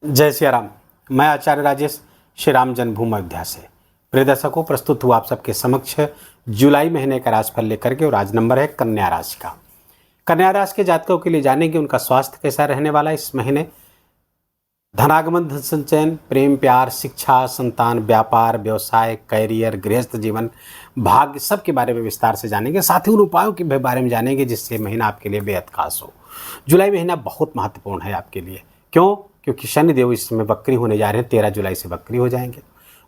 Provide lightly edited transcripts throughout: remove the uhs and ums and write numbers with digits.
जय सिया राम। मैं आचार्य राजेश श्री राम जन्मभूमि अयोध्या से प्रिय दर्शकों प्रस्तुत हुआ आप सबके समक्ष जुलाई महीने का राशिफल लेकर के, और आज नंबर है कन्या राशि का। कन्या राशि के जातकों के लिए जानेंगे उनका स्वास्थ्य कैसा रहने वाला है इस महीने। धनागमन, धन संचयन, प्रेम प्यार, शिक्षा, संतान, व्यापार, व्यवसाय, कैरियर, गृहस्थ जीवन, भाग्य, सबके बारे में विस्तार से जानेंगे। साथ ही उन उपायों के बारे में जानेंगे जिससे महीना आपके लिए बेहद खास हो। जुलाई महीना बहुत महत्वपूर्ण है आपके लिए। क्यों? क्योंकि शनिदेव इस समय वक्री होने जा रहे हैं, 13 जुलाई से वक्री हो जाएंगे।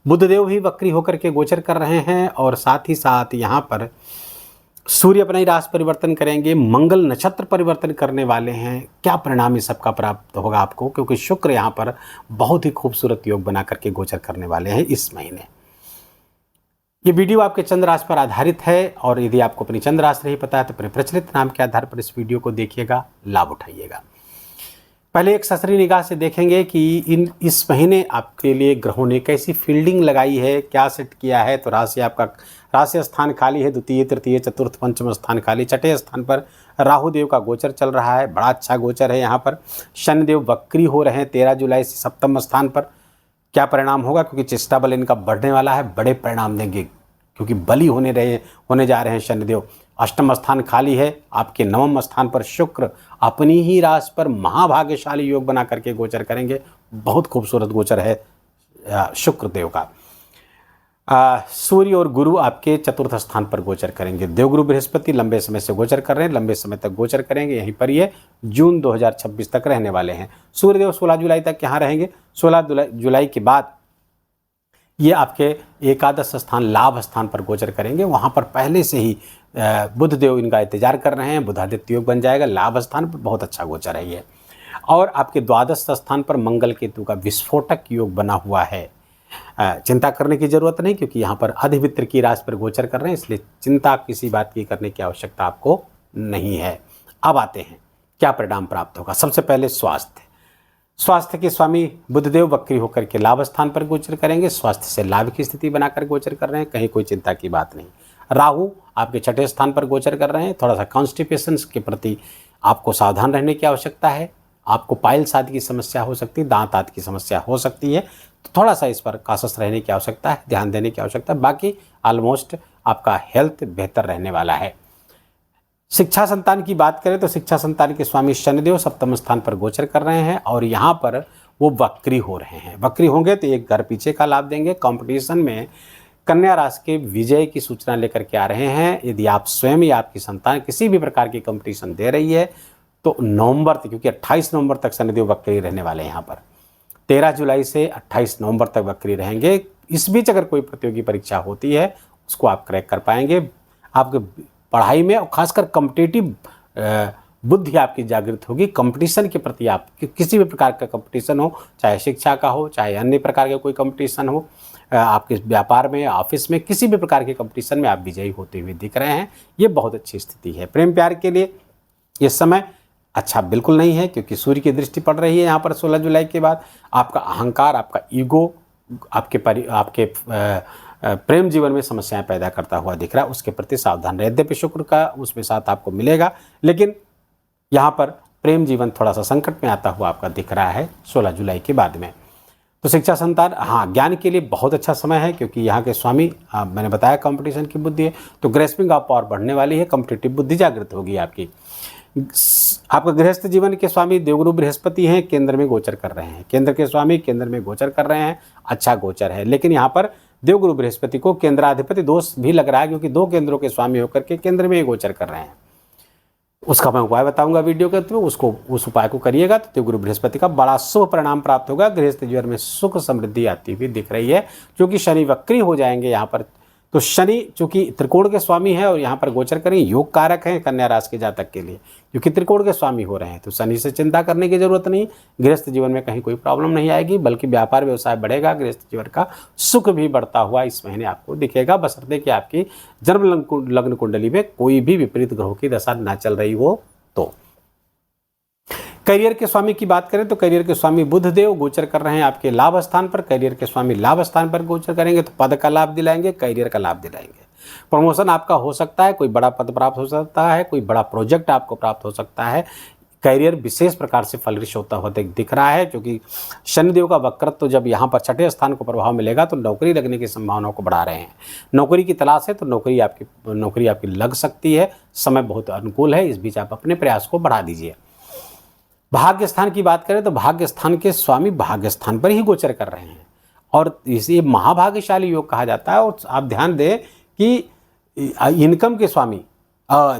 बुधदेव भी वक्री होकर के गोचर कर रहे हैं, और साथ ही साथ यहाँ पर सूर्य अपना ही राशि परिवर्तन करेंगे, मंगल नक्षत्र परिवर्तन करने वाले हैं। क्या परिणाम इस सबका प्राप्त होगा आपको? क्योंकि शुक्र यहाँ पर बहुत ही खूबसूरत योग बना करके गोचर करने वाले हैं इस महीने। ये वीडियो आपके चंद्र राशि पर आधारित है, और यदि आपको अपनी चंद्र राशि नहीं पता है तो अपने प्रचलित नाम के आधार पर इस वीडियो को देखिएगा, लाभ उठाइएगा। पहले एक ससरी निगाह से देखेंगे कि इस महीने आपके लिए ग्रहों ने कैसी फील्डिंग लगाई है, क्या सेट किया है। तो राशि स्थान खाली है, द्वितीय, तृतीय, चतुर्थ, पंचम स्थान खाली। छठे स्थान पर राहु देव का गोचर चल रहा है, बड़ा अच्छा गोचर है। यहाँ पर शनिदेव वक्री हो रहे हैं 13 जुलाई से सप्तम स्थान पर। क्या परिणाम होगा? क्योंकि चेष्टा बल इनका बढ़ने वाला है, बड़े परिणाम देंगे, क्योंकि बली होने जा रहे हैं शनिदेव। अष्टम स्थान खाली है, आपके नवम स्थान पर शुक्र अपनी ही राशि पर महाभाग्यशाली योग बना करके गोचर करेंगे। बहुत खूबसूरत गोचर है शुक्र देव का। सूर्य और गुरु आपके चतुर्थ स्थान पर गोचर करेंगे। देवगुरु बृहस्पति लंबे समय से गोचर कर रहे हैं, लंबे समय तक गोचर करेंगे। यहीं पर ये जून 2026 तक रहने वाले हैं। सूर्यदेव 16 जुलाई तक यहाँ रहेंगे। 16 जुलाई के बाद ये आपके एकादश स्थान लाभ स्थान पर गोचर करेंगे। वहाँ पर पहले से ही बुध देव इनका इंतजार कर रहे हैं। बुधादित्य योग बन जाएगा, लाभ स्थान पर बहुत अच्छा गोचर है ये। और आपके द्वादश स्थान पर मंगल केतु का विस्फोटक योग बना हुआ है। चिंता करने की जरूरत नहीं, क्योंकि यहाँ पर अधिवित्र की राशि पर गोचर कर रहे हैं, इसलिए चिंता किसी बात की करने की आवश्यकता आपको नहीं है। अब आते हैं क्या परिणाम प्राप्त होगा। सबसे पहले स्वास्थ्य के स्वामी बुधदेव वक्री होकर के लाभ स्थान पर गोचर करेंगे। स्वास्थ्य से लाभ की स्थिति बनाकर गोचर कर रहे हैं, कहीं कोई चिंता की बात नहीं। राहु आपके छठे स्थान पर गोचर कर रहे हैं। थोड़ा सा कॉन्स्टिपेशन के प्रति आपको सावधान रहने की आवश्यकता है। आपको पाइल्स आदि की समस्या हो सकती है, दांत आदि की समस्या हो सकती है, तो थोड़ा सा इस पर काशस रहने की आवश्यकता है, ध्यान देने की आवश्यकता है। बाकी ऑलमोस्ट आपका हेल्थ बेहतर रहने वाला है। शिक्षा संतान की बात करें तो शिक्षा संतान के स्वामी शनिदेव सप्तम स्थान पर गोचर कर रहे हैं, और यहाँ पर वो वक्री हो रहे हैं। वक्री होंगे तो एक घर पीछे का लाभ देंगे। कंपटीशन में कन्या राशि के विजय की सूचना लेकर के आ रहे हैं। यदि आप स्वयं या आपकी संतान किसी भी प्रकार की कंपटीशन दे रही है तो नवंबर तक, क्योंकि 28 नवंबर तक शनिदेव वक्री रहने वाले हैं। यहाँ पर 13 जुलाई से 28 नवंबर तक वक्री रहेंगे। इस बीच अगर कोई प्रतियोगी परीक्षा होती है उसको आप क्रैक कर पाएंगे। आपके पढ़ाई में और खासकर कॉम्पिटिटिव बुद्धि आपकी जागृत होगी। कंपटीशन के प्रति आप किसी भी प्रकार का कंपटीशन हो, चाहे शिक्षा का हो, चाहे अन्य प्रकार का कोई कंपटीशन हो, आपके व्यापार में, ऑफिस में, किसी भी प्रकार के कंपटीशन में आप विजयी होते हुए दिख रहे हैं। ये बहुत अच्छी स्थिति है। प्रेम प्यार के लिए इस समय अच्छा बिल्कुल नहीं है, क्योंकि सूर्य की दृष्टि पड़ रही है यहाँ पर 16 जुलाई के बाद। आपका अहंकार, आपका ईगो आपके प्रेम जीवन में समस्याएं पैदा करता हुआ दिख रहा है। उसके प्रति सावधान रहे। यद्यपि शुक्र का उसमें साथ आपको मिलेगा, लेकिन यहाँ पर प्रेम जीवन थोड़ा सा संकट में आता हुआ आपका दिख रहा है 16 जुलाई के बाद में। तो शिक्षा संतान, हाँ, ज्ञान के लिए बहुत अच्छा समय है, क्योंकि यहाँ के स्वामी मैंने बताया कंपटीशन की बुद्धि है, तो ग्रेस्पिंग ऑफ पावर बढ़ने वाली है, कॉम्पिटिटिव बुद्धि जागृत होगी आपकी। आपका गृहस्थ जीवन के स्वामी देवगुरु बृहस्पति हैं, केंद्र में गोचर कर रहे हैं। केंद्र के स्वामी केंद्र में गोचर कर रहे हैं, अच्छा गोचर है। लेकिन यहाँ पर देवगुरु बृहस्पति को केंद्राधिपति दोष भी लग रहा है, क्योंकि 2 केंद्रों के स्वामी होकर के केंद्र में ही गोचर कर रहे हैं। उसका मैं उपाय बताऊंगा वीडियो के अंत में, उस उपाय को करिएगा तो देवगुरु बृहस्पति का बड़ा शुभ परिणाम प्राप्त होगा। गृहस्थ जीवन में सुख समृद्धि आती हुई दिख रही है, क्योंकि शनि वक्री हो जाएंगे यहाँ पर। तो शनि चूंकि त्रिकोण के स्वामी है और यहाँ पर गोचर करें, योग कारक हैं कन्या राशि के जातक के लिए, क्योंकि त्रिकोण के स्वामी हो रहे हैं। तो शनि से चिंता करने की जरूरत नहीं। गृहस्थ जीवन में कहीं कोई प्रॉब्लम नहीं आएगी, बल्कि व्यापार व्यवसाय बढ़ेगा। गृहस्थ जीवन का सुख भी बढ़ता हुआ इस महीने आपको दिखेगा, बशर्ते कि आपकी जन्म लग्न कुंडली में कोई भी विपरीत ग्रहों की दशा ना चल रही हो। तो करियर के स्वामी की बात करें तो करियर के स्वामी बुधदेव गोचर कर रहे हैं आपके लाभ स्थान पर। करियर के स्वामी लाभ स्थान पर गोचर करेंगे तो पद का लाभ दिलाएंगे, करियर का लाभ दिलाएंगे। प्रमोशन आपका हो सकता है, कोई बड़ा पद प्राप्त हो सकता है, कोई बड़ा प्रोजेक्ट आपको प्राप्त हो सकता है। करियर विशेष प्रकार से फलित होता हुआ दिख रहा है, क्योंकि शनिदेव का वक्रत्व तो जब यहाँ पर छठे स्थान को प्रभाव मिलेगा तो नौकरी लगने की संभावनाओं को बढ़ा रहे हैं। नौकरी की तलाश है तो नौकरी आपकी लग सकती है। समय बहुत अनुकूल है, इस बीच आप अपने प्रयास को बढ़ा दीजिए। भाग्य स्थान की बात करें तो भाग्य स्थान के स्वामी भाग्य स्थान पर ही गोचर कर रहे हैं और इसे महाभाग्यशाली योग कहा जाता है। और आप ध्यान दें कि इनकम के स्वामी,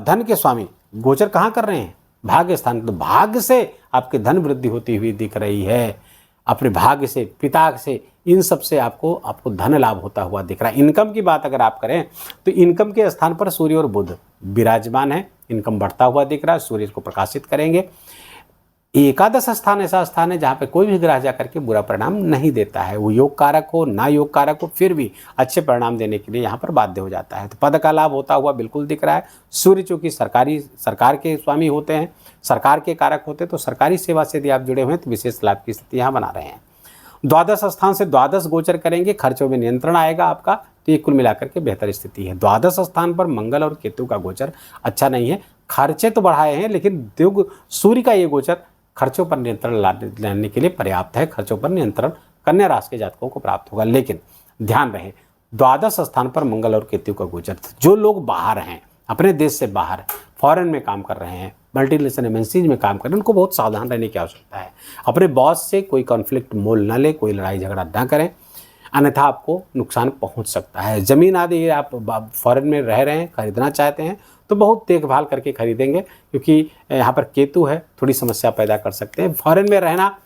धन के स्वामी गोचर कहाँ कर रहे हैं? भाग्य स्थान। तो भाग्य से आपके धन वृद्धि होती हुई दिख रही है। अपने भाग्य से, पिता से, इन सब से आपको धन लाभ होता हुआ दिख रहा है। इनकम की बात अगर आप करें तो इनकम के स्थान पर सूर्य और बुध विराजमान है। इनकम बढ़ता हुआ दिख रहा है, सूर्य को प्रकाशित करेंगे। एकादश स्थान ऐसा स्थान है जहाँ पे कोई भी ग्रह जाकर के बुरा परिणाम नहीं देता है। वो योग कारक हो ना योग कारक हो, फिर भी अच्छे परिणाम देने के लिए यहाँ पर बाध्य हो जाता है। तो पद का लाभ होता हुआ बिल्कुल दिख रहा है। सूर्य चूँकि सरकार के स्वामी होते हैं, सरकार के कारक होते हैं, तो सरकारी सेवा से यदि आप जुड़े हुए हैं तो विशेष लाभ की स्थिति यहाँ बना रहे हैं। द्वादश स्थान से द्वादश गोचर करेंगे, खर्चों में नियंत्रण आएगा आपका। तो ये कुल मिलाकर के बेहतर स्थिति है। द्वादश स्थान पर मंगल और केतु का गोचर अच्छा नहीं है। खर्चे तो बढ़ाए हैं, लेकिन सूर्य का ये गोचर खर्चों पर नियंत्रण लाने के लिए पर्याप्त है। खर्चों पर नियंत्रण कन्या राशि के जातकों को प्राप्त होगा। लेकिन ध्यान रहे, द्वादश स्थान पर मंगल और केतु का गोचर, जो लोग बाहर हैं, अपने देश से बाहर फॉरेन में काम कर रहे हैं, मल्टीनेशनल एमएनसीज में काम कर रहे हैं, उनको बहुत सावधान रहने की आवश्यकता है। अपने बॉस से कोई कॉन्फ्लिक्ट मोल न ले, कोई लड़ाई झगड़ा न करें, अन्यथा आपको नुकसान पहुंच सकता है। ज़मीन आदि आप फॉरेन में रह रहे हैं, खरीदना चाहते हैं तो बहुत देखभाल करके खरीदेंगे, क्योंकि यहाँ पर केतु है, थोड़ी समस्या पैदा कर सकते हैं। फॉरेन में रहना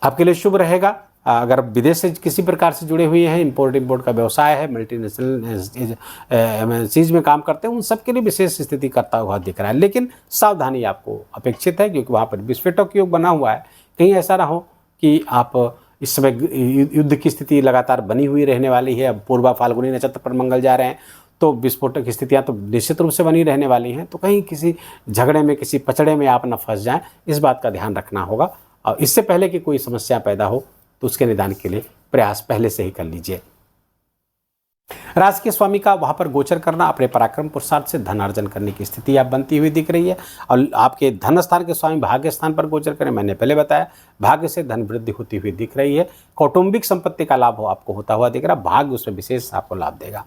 आपके लिए शुभ रहेगा। अगर विदेश से किसी प्रकार से जुड़े हुए हैं, इंपोर्ट का व्यवसाय है, मल्टीनेशनल एमएनसीज में काम करते हैं, उन सब के लिए विशेष स्थिति करता हुआ दिख रहा है। लेकिन सावधानी आपको अपेक्षित है, क्योंकि वहाँ पर विस्फोटक योग बना हुआ है। कहीं ऐसा ना हो कि आप इस समय युद्ध की स्थिति लगातार बनी हुई रहने वाली है। अब पूर्वा फाल्गुनी नक्षत्र पर मंगल जा रहे हैं, तो विस्फोटक स्थितियाँ तो निश्चित रूप से बनी रहने वाली हैं। तो कहीं किसी झगड़े में, किसी पचड़े में आप न फंस जाएं, इस बात का ध्यान रखना होगा। और इससे पहले कि कोई समस्या पैदा हो तो उसके निदान के लिए प्रयास पहले से ही कर लीजिए। राशि के स्वामी का वहाँ पर गोचर करना अपने पराक्रम पुरुषार्थ से धन अर्जन करने की स्थिति आप बनती हुई दिख रही है। और आपके धन स्थान के स्वामी भाग्य स्थान पर गोचर करें, मैंने पहले बताया, भाग्य से धन वृद्धि होती हुई दिख रही है। कौटुंबिक संपत्ति का लाभ आपको होता हुआ दिख रहा है। भाग्य उसमें विशेष आपको लाभ देगा।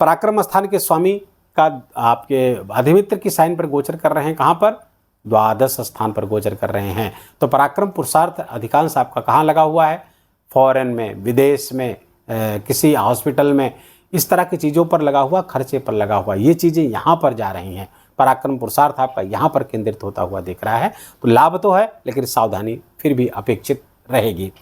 पराक्रम स्थान के स्वामी का आपके अधिमित्र की साइन पर गोचर कर रहे हैं। कहाँ पर? द्वादश स्थान पर गोचर कर रहे हैं। तो पराक्रम पुरुषार्थ अधिकांश आपका कहाँ लगा हुआ है? फॉरेन में, विदेश में, किसी हॉस्पिटल में, इस तरह की चीज़ों पर लगा हुआ, खर्चे पर लगा हुआ, ये चीज़ें यहाँ पर जा रही हैं। पराक्रम पुरुषार्थ आपका यहाँ पर केंद्रित होता हुआ दिख रहा है। तो लाभ तो है, लेकिन सावधानी फिर भी अपेक्षित रहेगी।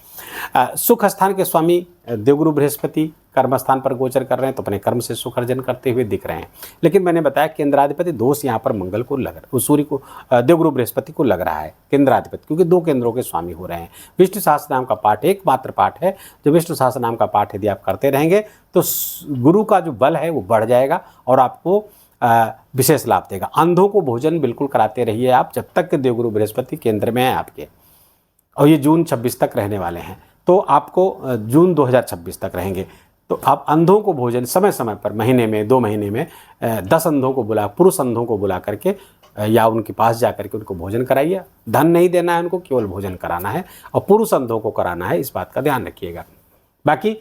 सुख स्थान के स्वामी देवगुरु बृहस्पति कर्म स्थान पर गोचर कर रहे हैं, तो अपने कर्म से सुख अर्जन करते हुए दिख रहे हैं। लेकिन मैंने बताया केंद्राधिपति दोष यहाँ पर मंगल को लग रहा है, सूर्य को, देवगुरु बृहस्पति को लग रहा है केंद्राधिपति, क्योंकि दो केंद्रों के स्वामी हो रहे हैं। विष्णु सहस्त्र नाम का पाठ एकमात्र पाठ है। जो विष्णु सहस्त्र नाम का पाठ यदि आप करते रहेंगे तो गुरु का जो बल है वो बढ़ जाएगा और आपको विशेष लाभ देगा। अंधों को भोजन बिल्कुल कराते रहिए आप, जब तक कि देवगुरु बृहस्पति केंद्र में है आपके, और ये जून 26 तक रहने वाले हैं। तो आपको जून 2026 तक रहेंगे। तो आप अंधों को भोजन समय समय पर, महीने में, 2 महीने में 10 अंधों को पुरुष अंधों को बुला करके या उनके पास जा करके उनको भोजन कराइए। धन नहीं देना है उनको, केवल भोजन कराना है और पुरुष अंधों को कराना है, इस बात का ध्यान रखिएगा। बाकी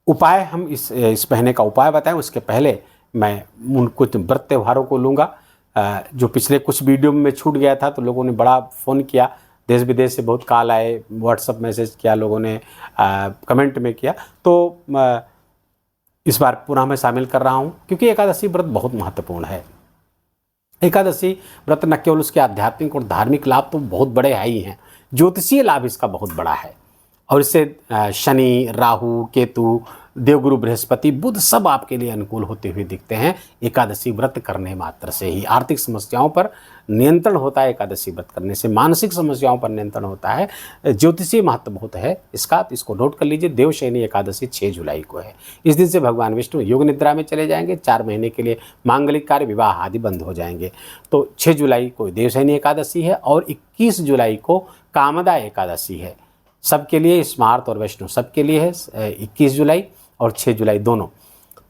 उपाय हम इस महीने का उपाय बताएं, उसके पहले मैं उन कुछ व्रत त्योहारों को लूँगा। जो पिछले कुछ वीडियो में छूट गया था, तो लोगों ने बड़ा फ़ोन किया, देश विदेश से बहुत कॉल आए, व्हाट्सअप मैसेज किया लोगों ने, कमेंट में किया। तो इस बार पुनः मैं शामिल कर रहा हूँ, क्योंकि एकादशी व्रत बहुत महत्वपूर्ण है। एकादशी व्रत न केवल उसके आध्यात्मिक और धार्मिक लाभ तो बहुत बड़े ही हैं, ज्योतिषीय लाभ इसका बहुत बड़ा है। और इससे शनि, राहु, केतु, देवगुरु बृहस्पति, बुध सब आपके लिए अनुकूल होते हुए दिखते हैं एकादशी व्रत करने मात्र से ही। आर्थिक समस्याओं पर नियंत्रण होता है एकादशी व्रत करने से, मानसिक समस्याओं पर नियंत्रण होता है। ज्योतिषीय महत्व बहुत है इसका, इसको नोट कर लीजिए। देवशयनी एकादशी 6 जुलाई को है। इस दिन से भगवान विष्णु योग निद्रा में चले जाएंगे। 4 महीने के लिए मांगलिक कार्य, विवाह आदि बंद हो जाएंगे। तो 6 जुलाई को देवशयनी एकादशी है और 21 जुलाई को कामदा एकादशी है। सबके लिए, स्मार्त और वैष्णव सबके लिए है 21 जुलाई और 6 जुलाई दोनों।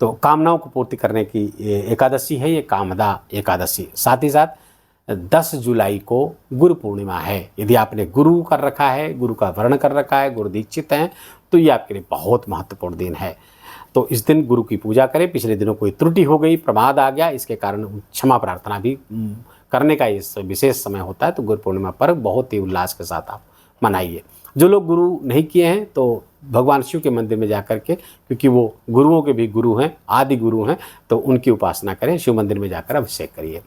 तो कामनाओं को पूर्ति करने की एकादशी है ये कामदा एकादशी। साथ ही साथ 10 जुलाई को गुरु पूर्णिमा है। यदि आपने गुरु कर रखा है, गुरु का वर्ण कर रखा है, गुरु दीक्षित हैं, तो ये आपके लिए बहुत महत्वपूर्ण दिन है। तो इस दिन गुरु की पूजा करें। पिछले दिनों कोई त्रुटि हो गई, प्रमाद आ गया, इसके कारण क्षमा प्रार्थना भी करने का इस विशेष समय होता है। तो गुरु पूर्णिमा पर बहुत ही उल्लास के साथ आप मनाइए। जो लोग गुरु नहीं किए हैं तो भगवान शिव के मंदिर में जाकर के, क्योंकि वो गुरुओं के भी गुरु हैं, आदि गुरु हैं, तो उनकी उपासना करें, शिव मंदिर में जाकर अभिषेक करिए।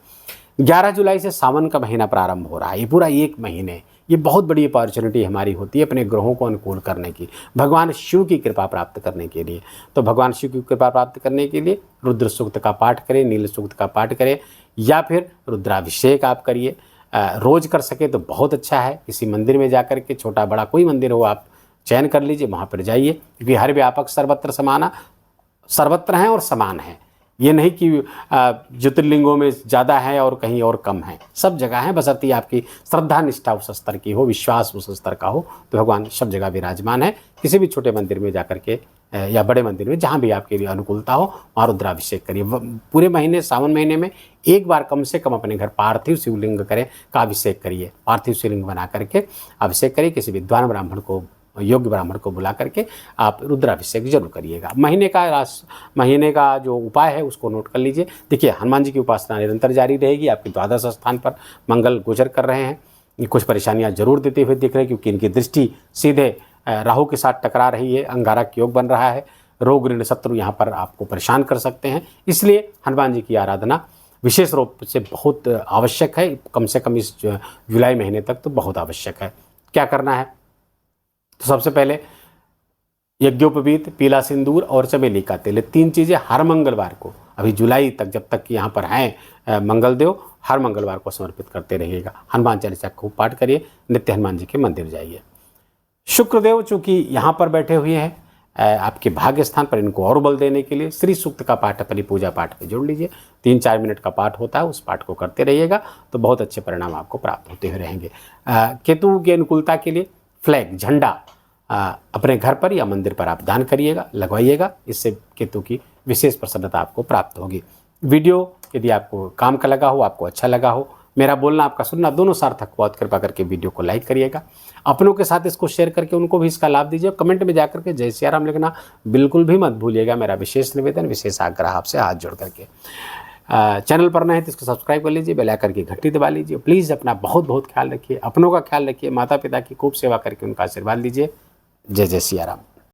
11 जुलाई से सावन का महीना प्रारंभ हो रहा है। ये पूरा 1 महीने, ये बहुत बड़ी अपॉर्चुनिटी हमारी होती है अपने ग्रहों को अनुकूल करने की, भगवान शिव की कृपा प्राप्त करने के लिए। तो भगवान शिव की कृपा प्राप्त करने के लिए रुद्र सूक्त का पाठ करें, नील सूक्त का पाठ करें, या फिर रुद्राभिषेक आप करिए। रोज़ कर सके तो बहुत अच्छा है। किसी मंदिर में जाकर के, छोटा बड़ा कोई मंदिर हो आप चयन कर लीजिए, वहाँ पर जाइए, क्योंकि हर व्यापक सर्वत्र हैं और समान है। ये नहीं कि ज्योतिर्लिंगों में ज़्यादा है और कहीं और कम है, सब जगह है, बशर्ते आपकी श्रद्धा निष्ठा उस स्तर की हो, विश्वास उस स्तर का हो, तो भगवान सब जगह विराजमान है। किसी भी छोटे मंदिर में जाकर के या बड़े मंदिर में, जहाँ भी आपके लिए अनुकूलता हो, वहाँ रुद्राभिषेक करिए। पूरे महीने, सावन महीने में एक बार कम से कम अपने घर पार्थिव शिवलिंग करें का अभिषेक करिए। पार्थिव शिवलिंग बना करके अभिषेक करिए। किसी विद्वान ब्राह्मण को, योग्य ब्राह्मण को बुला करके आप रुद्राभिषेक जरूर करिएगा। महीने का जो उपाय है उसको नोट कर लीजिए। देखिए, हनुमान जी की उपासना निरंतर जारी रहेगी। आपके द्वादश स्थान पर मंगल गोचर कर रहे हैं। कुछ परेशानियां जरूर देते हुए दिख रहे हैं, क्योंकि इनकी दृष्टि सीधे राहु के साथ टकरा रही है, अंगारक योग बन रहा है। रोग ऋण शत्रु यहाँ पर आपको परेशान कर सकते हैं। इसलिए हनुमान जी की आराधना विशेष रूप से बहुत आवश्यक है। कम से कम इस जुलाई महीने तक तो बहुत आवश्यक है। क्या करना है? तो सबसे पहले यज्ञोपवीत, पीला सिंदूर और चमेली का तेल, 3 चीज़ें हर मंगलवार को, अभी जुलाई तक जब तक यहाँ पर हैं मंगलदेव, हर मंगलवार को समर्पित करते रहिएगा। हनुमान चालीसा खूब पाठ करिए, नित्य हनुमान जी के मंदिर जाइए। शुक्रदेव चूँकि यहाँ पर बैठे हुए हैं आपके भाग्य स्थान पर, इनको और बल देने के लिए श्री सूक्त का पाठ अपनी पूजा पाठ में जोड़ लीजिए। 3-4 मिनट का पाठ होता है, उस पाठ को करते रहिएगा तो बहुत अच्छे परिणाम आपको प्राप्त होते हुए रहेंगे। केतु की अनुकूलता के लिए फ्लैग, झंडा अपने घर पर या मंदिर पर आप दान करिएगा, लगवाइएगा। इससे केतु की विशेष प्रसन्नता आपको प्राप्त होगी। वीडियो यदि आपको काम का लगा हो, आपको अच्छा लगा हो, मेरा बोलना आपका सुनना दोनों सार्थक, बहुत कृपा करके वीडियो को लाइक करिएगा। अपनों के साथ इसको शेयर करके उनको भी इसका लाभ दीजिए। कमेंट में जाकर के जय सिया राम लिखना बिल्कुल भी मत भूलिएगा। मेरा विशेष निवेदन, विशेष आग्रह आपसे हाथ जोड़ करके। चैनल पर नए हैं तो इसको सब्सक्राइब कर लीजिए, बेल आइकन की घंटी दबा लीजिए। प्लीज़ अपना बहुत बहुत ख्याल रखिए, अपनों का ख्याल रखिए, माता पिता की खूब सेवा करके उनका आशीर्वाद लीजिए। जय जय सिया राम।